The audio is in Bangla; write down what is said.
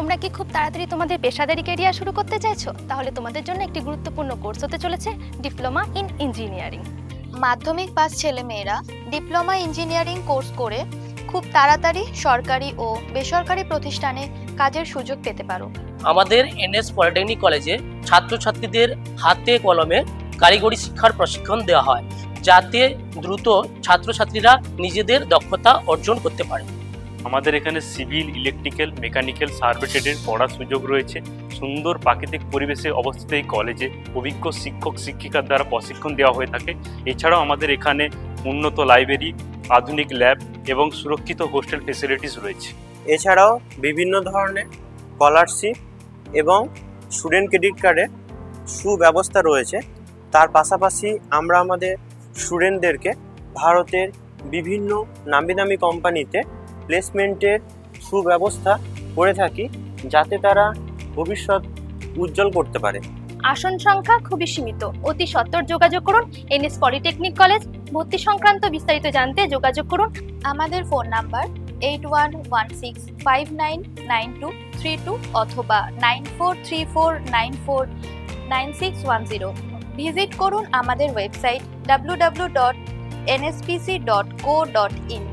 তোমরা কি খুব তাড়াতাড়ি তোমাদের পেশাদারি ক্যারিয়ার শুরু করতে চাইছো? তাহলে তোমাদের জন্য একটি গুরুত্বপূর্ণ কোর্স হতে চলেছে ডিপ্লোমা ইন ইঞ্জিনিয়ারিং। মাধ্যমিক পাস ছেলেমেয়েরা ডিপ্লোমা ইঞ্জিনিয়ারিং কোর্স করে খুব তাড়াতাড়ি সরকারি ও বেসরকারি প্রতিষ্ঠানে কাজের সুযোগ পেতে পারো। আমাদের এনএস পলিটেকনিক কলেজে ছাত্রছাত্রীদের হাতে কলমে কারিগরি শিক্ষার প্রশিক্ষণ দেওয়া হয়, যাতে দ্রুত ছাত্রছাত্রীরা নিজেদের দক্ষতা অর্জন করতে পারে। আমাদের এখানে সিভিল, ইলেকট্রিক্যাল, মেকানিক্যাল, সার্ভে ট্রেডের পড়ার সুযোগ রয়েছে। সুন্দর প্রাকৃতিক পরিবেশে অবস্থিত এই কলেজে অভিজ্ঞ শিক্ষক শিক্ষিকার দ্বারা প্রশিক্ষণ দেওয়া হয়ে থাকে। এছাড়াও আমাদের এখানে উন্নত লাইব্রেরি, আধুনিক ল্যাব এবং সুরক্ষিত হোস্টেল ফেসিলিটিস রয়েছে। এছাড়াও বিভিন্ন ধরনের স্কলারশিপ এবং স্টুডেন্ট ক্রেডিট কার্ডের সুব্যবস্থা রয়েছে। তার পাশাপাশি আমরা আমাদের স্টুডেন্টদেরকে ভারতের বিভিন্ন নামি দামি কোম্পানিতে প্লেসমেন্টের সুব্যবস্থা করে থাকি, যাতে তারা ভবিষ্যৎ উজ্জ্বল করতে পারে। আসন সংখ্যা খুবই সীমিত, অতি সত্বর যোগাযোগ করুন এনএস পলিটেকনিক কলেজ। ভর্তি সংক্রান্ত বিস্তারিত জানতে যোগাযোগ করুন আমাদের ফোন নাম্বার 8116599232 অথবা 9434949610। ভিজিট করুন আমাদের ওয়েবসাইট www.nspc.co.in।